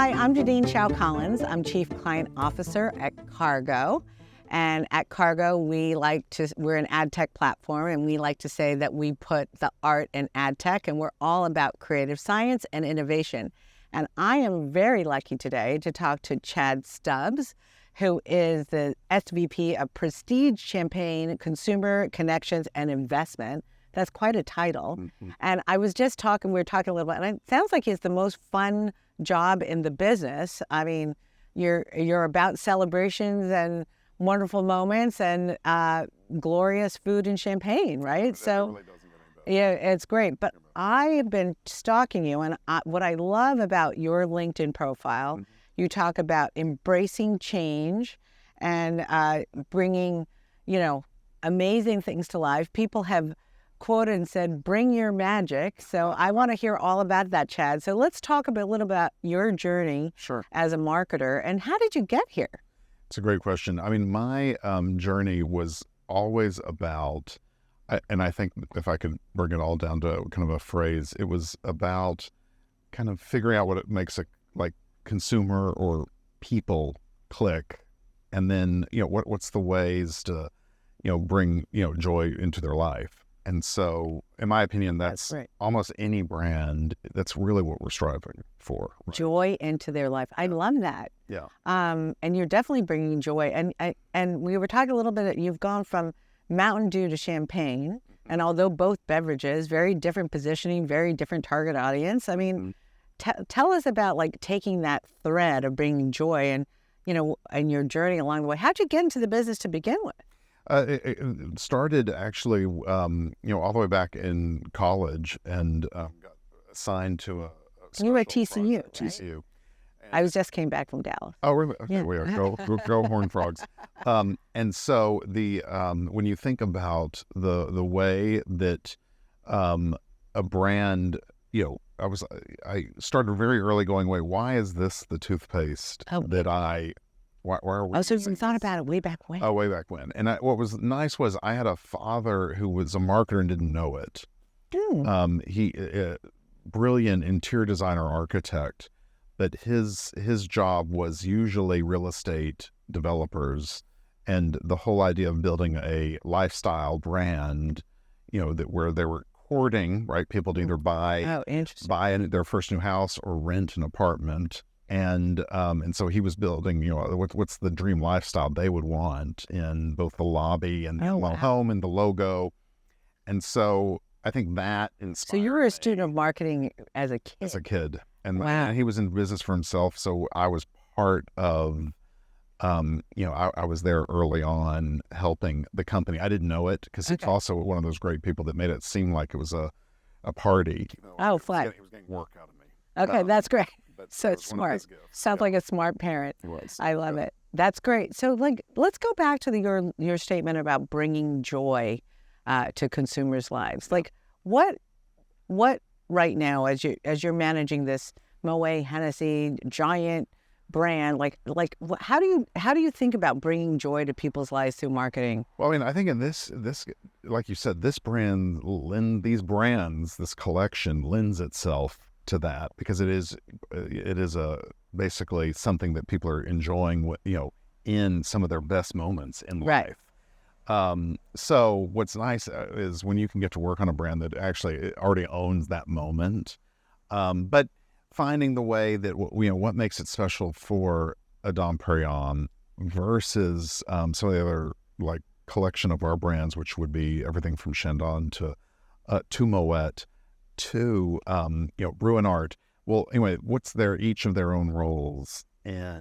Hi, I'm Jeannine Shao Collins. I'm Chief Client Officer at Kargo. And at Kargo, we're an ad tech platform, and we like to say that we put the art in ad tech, and we're all about creative science and innovation. And I am very lucky today to talk to Chad Stubbs, who is the SVP of Prestige Champagne, Consumer Connections and Investment. That's quite a title. Mm-hmm. And we were talking a little bit, and it sounds like it's the most fun job in the business. I mean, you're about celebrations and wonderful moments and glorious food and champagne, right? So, really doesn't get any better. Yeah, it's great. But I have been stalking you, and what I love about your LinkedIn profile, you talk about embracing change and bringing, amazing things to life. People have quoted and said, "Bring your magic." So I want to hear all about that, Chad. So let's talk a little about your journey as a marketer, and how did you get here? It's a great question. I mean, my journey was always about, and I think if I could bring it all down to kind of a phrase, it was about kind of figuring out what it makes a consumer or people click, and then what's the ways to bring joy into their life. And so, in my opinion, that's right. Almost any brand, that's really what we're striving for. Right? Joy into their life. I love that. Yeah. And you're definitely bringing joy. And we were talking a little bit, you've gone from Mountain Dew to champagne, and although both beverages, very different positioning, very different target audience. I mean, tell us about taking that thread of bringing joy and your journey along the way. How'd you get into the business to begin with? It started actually, all the way back in college, and got assigned to a you were at TCU, right? TCU. I just came back from Dallas. Oh, really? Okay, yeah. We are. Go Horned Frogs. And so when you think about the way that a brand, I started very early going, wait, why is this the toothpaste that Why are we so you thought about it way back when? Oh, way back when. And what was nice was I had a father who was a marketer and didn't know it. He brilliant interior designer, architect, but his job was usually real estate developers, and the whole idea of building a lifestyle brand, where they were courting, right, people to either buy their first new house or rent an apartment. And so he was building, what's the dream lifestyle they would want in both the lobby and the home and the logo. And so I think that inspired So you were a student of marketing as a kid? As a kid. And he was in business for himself. So I was part of, I was there early on helping the company. I didn't know it because it's also one of those great people that made it seem like it was a party. Fun. He was getting work out of me. Okay, that's great. So it's smart. Sounds like a smart parent. It was. I love it. That's great. So let's go back to your statement about bringing joy to consumers' lives. What right now as you're managing this Moet Hennessy giant brand, how do you think about bringing joy to people's lives through marketing? Well, I mean, I think in this like you said, this collection lends itself to that, because it is basically something that people are enjoying, in some of their best moments in life. So what's nice is when you can get to work on a brand that actually already owns that moment, but finding the way that what makes it special for a Dom Perignon versus some of the other collection of our brands, which would be everything from Chandon to Moet to Ruinart. Well, anyway, what's each of their own roles and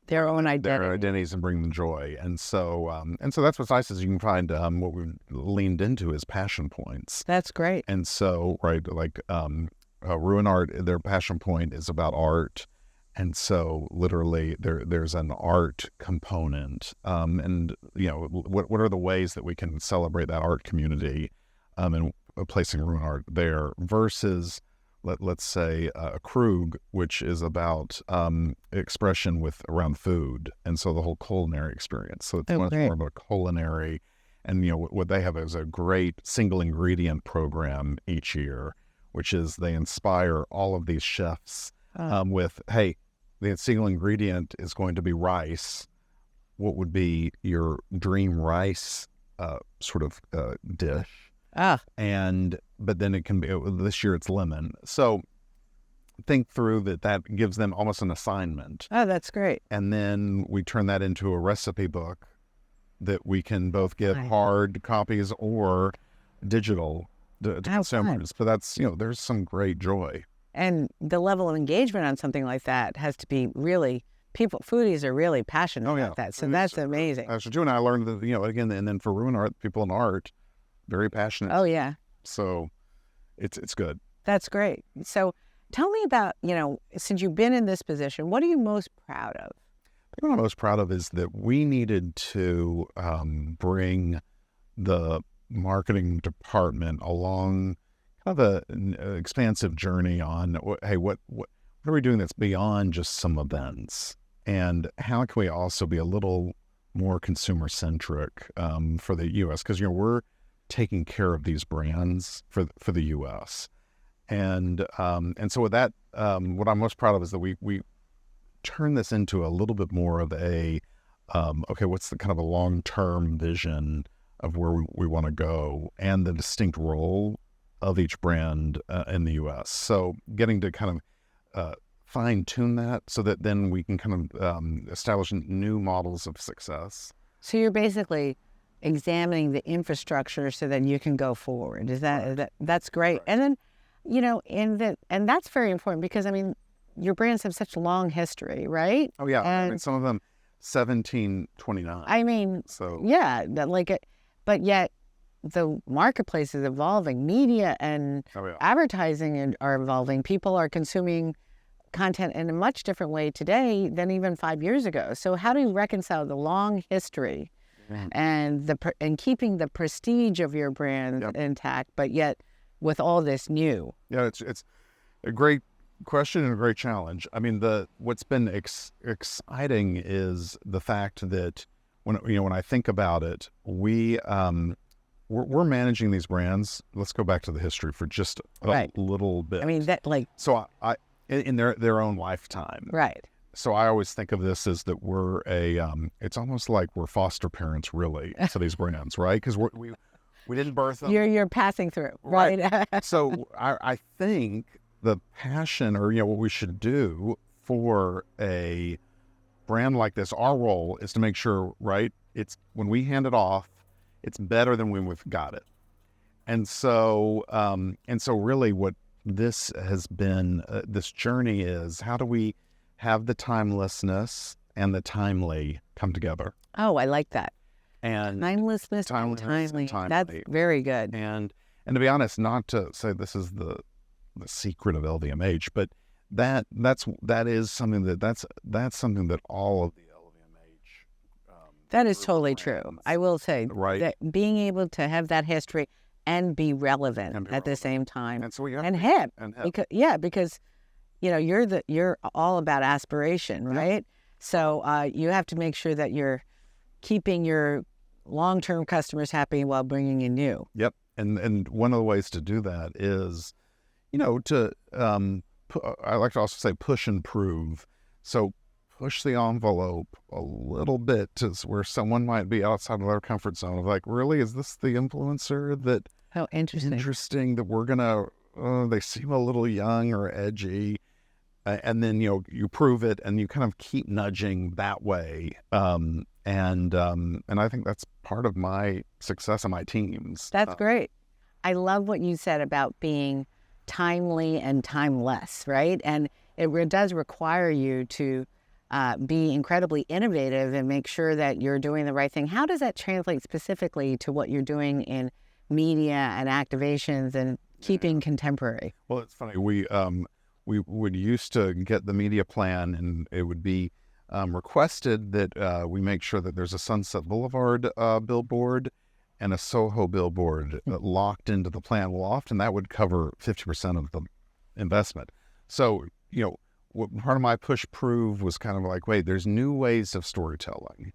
their own identities, and bring them joy. And so that's what's nice is you can find what we've leaned into is passion points. That's great. And so Ruinart, their passion point is about art, and so literally there's an art component. And what are the ways that we can celebrate that art community, and placing Ruinart there versus let's say a Krug, which is about expression around food, and so the whole culinary experience. So it's much more about culinary, and what they have is a great single ingredient program each year, which is they inspire all of these chefs with, hey, the single ingredient is going to be rice, what would be your dream rice dish? But then it can be, this year it's lemon. So think through that gives them almost an assignment. Oh, that's great. And then we turn that into a recipe book that we can both give hard copies or digital to consumers. But that's, there's some great joy. And the level of engagement on something like that has to be really, foodies are really passionate about that. So that's amazing. That's true. And I learned that, again, and then for ruin art, people in art, very passionate. Oh, yeah. So it's good. That's great. So tell me about, since you've been in this position, what are you most proud of? I think what I'm most proud of is that we needed to bring the marketing department along kind of an expansive journey on, hey, what are we doing that's beyond just some events? And how can we also be a little more consumer-centric for the U.S.? Because, we're taking care of these brands for the U.S. And so with that, what I'm most proud of is that we turn this into a little bit more of a, what's the kind of a long-term vision of where we want to go and the distinct role of each brand in the U.S. So getting to kind of fine-tune that so that then we can kind of establish new models of success. So you're basically examining the infrastructure so that you can go forward. That's great. Right. And then, and that's very important because, your brands have such a long history, right? Oh, yeah. And some of them 1729. So yeah, but yet the marketplace is evolving. Media and advertising are evolving. People are consuming content in a much different way today than even 5 years ago. So how do you reconcile the long history and keeping the prestige of your brand intact, but yet with all this new? Yeah, it's a great question and a great challenge. What's been exciting is the fact that when I think about it, we're managing these brands. Let's go back to the history for just a little bit. So in their own lifetime. Right. So I always think of this as that we're it's almost like we're foster parents really to these brands, right? Because we didn't birth them. You're passing through, right? So I think the passion or, what we should do for a brand like this, our role is to make sure, right, it's when we hand it off, it's better than when we've got it. And so really what this has been, this journey is, how do we have the timelessness and the timely come together? Oh, I like that. And timelessness and timely. That's very good. And to be honest, not to say this is the secret of LVMH, but that is something that's something that all of the LVMH that is totally true. I will say that being able to have that history and be relevant at the same time, and so we have hip. Because you're all about aspiration, right? Yep. So you have to make sure that you're keeping your long-term customers happy while bringing in new. Yep. And one of the ways to do that is, I like to also say push and prove. So push the envelope a little bit to where someone might be outside of their comfort zone of like, really, is this the influencer that interesting that we're gonna they seem a little young or edgy, and then you prove it and you kind of keep nudging that way, and I think that's part of my success and my team's. That's great. I love what you said about being timely and timeless, right? And it does require you to be incredibly innovative and make sure that you're doing the right thing. How does that translate specifically to what you're doing in media and activations and keeping contemporary? Well, it's funny. We would used to get the media plan, and it would be requested that we make sure that there's a Sunset Boulevard billboard and a Soho billboard locked into the plan. Well, often that would cover 50% of the investment. So, part of my push prove was kind of like, wait, there's new ways of storytelling.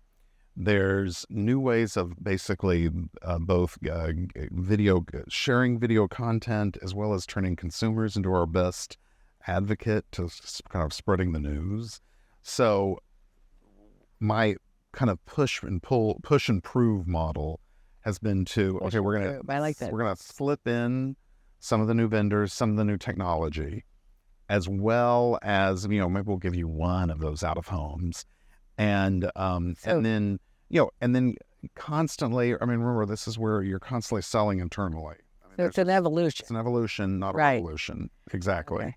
There's new ways of basically both sharing video content as well as turning consumers into our best advocate to kind of spreading the news. So my kind of push and prove model has been to, okay, I like that. We're gonna slip in some of the new vendors, some of the new technology, as well as, maybe we'll give you one of those out of homes. And then constantly, remember, this is where you're constantly selling internally. So it's an evolution. It's an evolution, not a revolution. Exactly. Okay.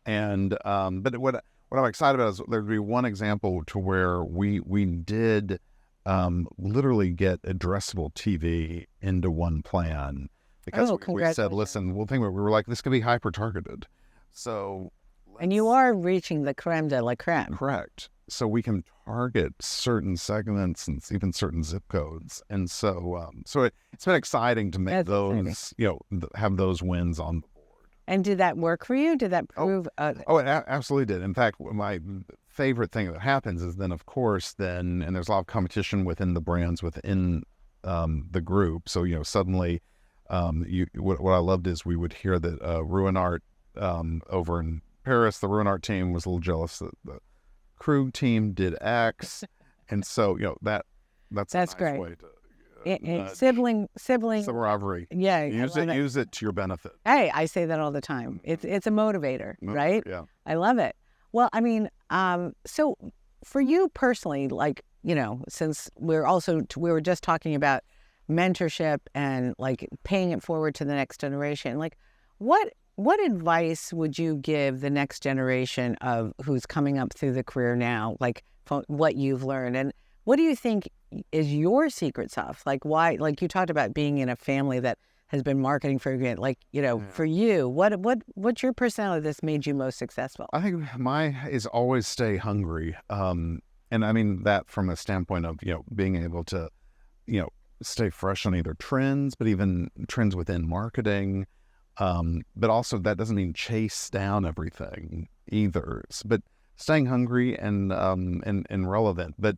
And but what I'm excited about is there'd be one example to where we did literally get addressable TV into one plan, because we said, listen, we were like, this could be hyper targeted. So and you are reaching the creme de la creme. Correct. So we can target certain segments and even certain zip codes. And so it's been exciting to make those, have those wins on the board. And did that work for you? Did that prove? It absolutely did. In fact, my favorite thing that happens is then, of course, and there's a lot of competition within the brands within the group. So, suddenly what I loved is we would hear that Ruinart over in Paris, the Ruinart team was a little jealous that the Krug team did X, and so that's a nice great way to sibling rivalry. Yeah, use it to your benefit. Hey, I say that all the time. It's a motivator, right? Yeah, I love it. Well, so for you personally, since we were just talking about mentorship and like paying it forward to the next generation, like what advice would you give the next generation of who's coming up through the career now, like what you've learned? And what do you think is your secret sauce? Like why, like you talked about being in a family that has been marketing for for you, what's your personality that's made you most successful? I think mine is always stay hungry. And I mean that from a standpoint of, being able to, stay fresh on either trends, but even trends within marketing. But also that doesn't mean chase down everything either. But staying hungry and relevant. But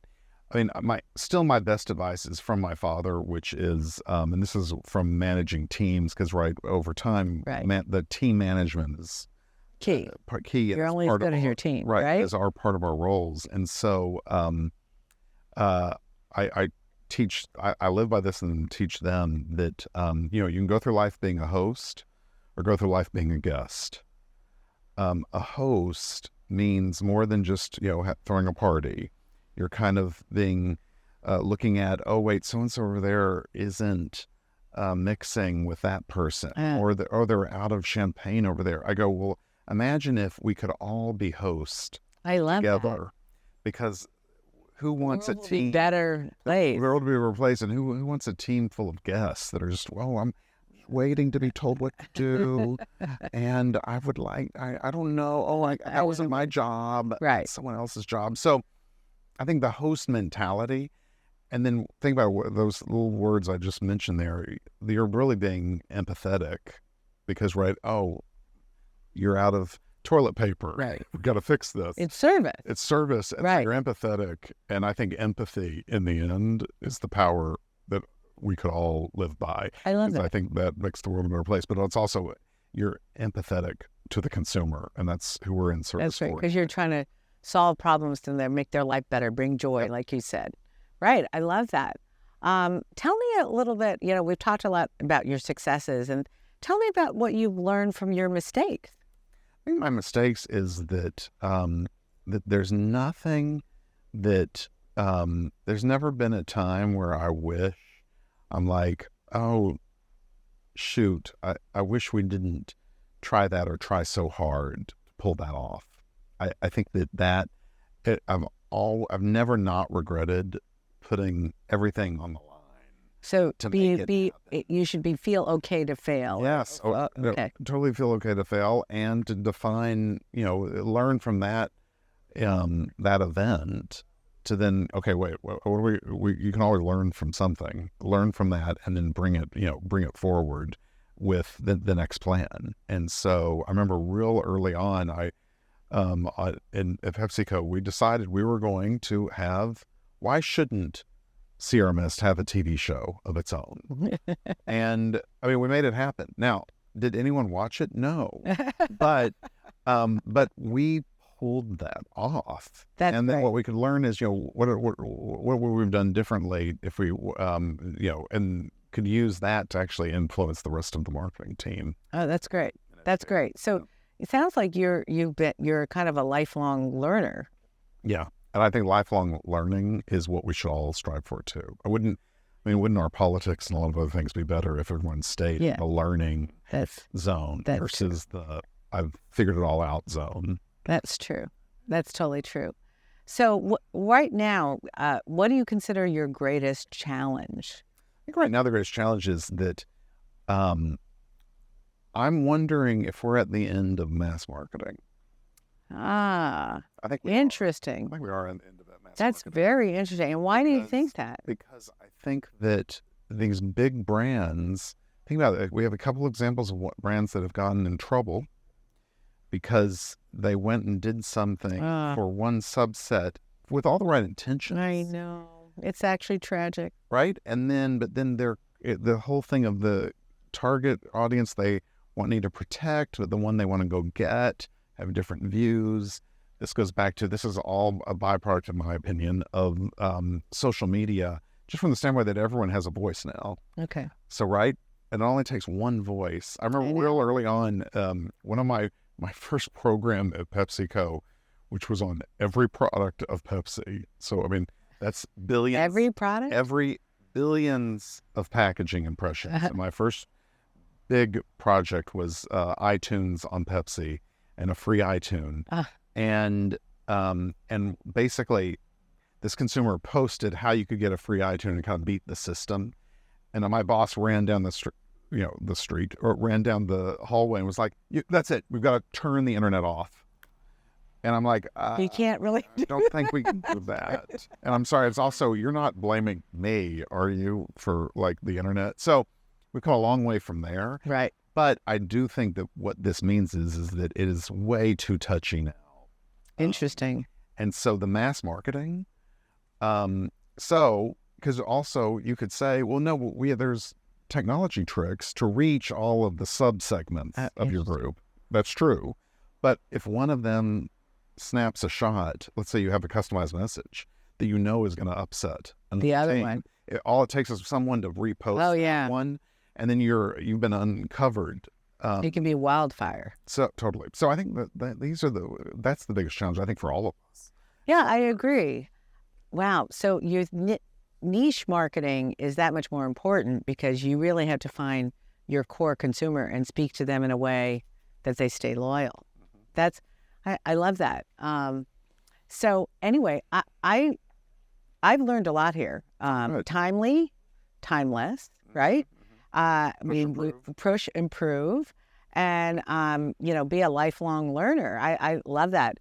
my best advice is from my father, which is, and this is from managing teams, because over time, the team management is key. Key. You're only as good as your team, right? As our part of our roles. And so, I teach. I live by this and teach them that you can go through life being a host, or go through life being a guest. A host means more than just, throwing a party. You're kind of being, looking at, oh, wait, so-and-so over there isn't mixing with that person, or they're out of champagne over there. I go, well, imagine if we could all be hosts together. That. Because who wants a team? Better place. The world will be replaced, and who wants a team full of guests that are just, I'm waiting to be told what to do, and I would like, I don't know, that wasn't my job, right? Someone else's job. So I think the host mentality, and then think about those little words I just mentioned there, you're really being empathetic, because you're out of toilet paper, right? We've got to fix this. It's service, and right? So you're empathetic, and I think empathy in the end is the power that we could all live by. I love that. I think that makes the world a better place, but it's also, you're empathetic to the consumer, and that's who we're in service That's right, for. because you're trying to solve problems to them, make their life better, bring joy, like you said. Right, I love that. Tell me a little bit, we've talked a lot about your successes, and tell me about what you've learned from your mistakes. I think my mistakes is that that there's nothing that, there's never been a time where I wish, I'm like, oh, shoot, I wish we didn't try that or try so hard to pull that off. I think I've never not regretted putting everything on the line. So you should feel okay to fail. Yes. Okay. Totally feel okay to fail, and to define, learn from that event. To then, okay, wait, what do you can always learn from something, learn from that, and then bring it forward with the next plan. And so I remember real early on, at PepsiCo, we decided we were going to have, why shouldn't Sierra Mist have a TV show of its own? And we made it happen. Now, did anyone watch it? No. But we pulled that off. That's and then great. what we could learn is, what we've done differently if we, and could use that to actually influence the rest of the marketing team. Oh, that's great. That's great. So it sounds like you're kind of a lifelong learner. Yeah. And I think lifelong learning is what we should all strive for too. Wouldn't our politics and a lot of other things be better if everyone stayed in the learning zone versus the I've figured it all out zone? That's true. That's totally true. So right now, what do you consider your greatest challenge? I think right now the greatest challenge is that I'm wondering if we're at the end of mass marketing. I think interesting. I think we are at the end of that mass That's marketing. very interesting. And why do you think that? Because I think that these big brands, think about it, we have a couple examples of what brands that have gotten in trouble because they went and did something for one subset with all the right intentions. I know. It's actually tragic. Right? But then the whole thing of the target audience they need to protect, but the one they want to go get, have different views. This goes back to, this is all a byproduct, in my opinion, of social media, just from the standpoint that everyone has a voice now. Okay. So, right? And it only takes one voice. I remember real early on, one of my first program at PepsiCo, which was on every product of Pepsi. So, I mean, that's billions. Every product? Every billions of packaging impressions. And my first big project was iTunes on Pepsi and a free iTunes. And basically, this consumer posted how you could get a free iTunes and kind of beat the system. And my boss ran down the street, or ran down the hallway and was like, "That's it. We've got to turn the internet off." And I'm like, "You can't really." I don't think we can do that. And I'm sorry. It's also, you're not blaming me, are you, for like the internet? So we've come a long way from there. Right. But I do think that what this means is that it is way too touchy now. Interesting. And so the mass marketing, because also you could say, well, no, there's technology tricks to reach all of the sub-segments of your group. That's true. But if one of them snaps a shot, let's say you have a customized message that you know is going to upset the other one. All it takes is someone to repost that one, and then you've been uncovered. It can be wildfire. So totally. So I think that that's the biggest challenge, I think, for all of us. Yeah, I agree. Wow. So your niche marketing is that much more important because you really have to find your core consumer and speak to them in a way that they stay loyal. I love that. So anyway, I've learned a lot here. Timely, timeless, right? Push, improve, and be a lifelong learner. I love that.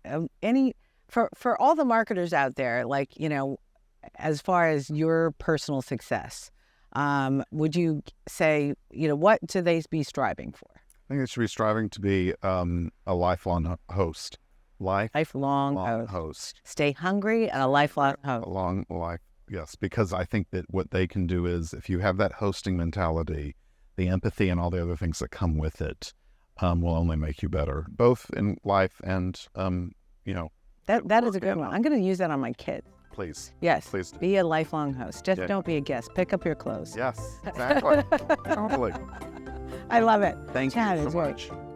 For all the marketers out there, as far as your personal success, would you say, what should they be striving for? I think they should be striving to be a lifelong host. Lifelong host. Stay hungry and a lifelong host. A long life, yes. Because I think that what they can do is, if you have that hosting mentality, the empathy and all the other things that come with it will only make you better, both in life and, That is a good one. I'm going to use that on my kids. Please. Yes. Please do. Be a lifelong host. Just don't be a guest. Pick up your clothes. Yes, exactly. Totally. I love it. Thank Chad, you so it's great. much.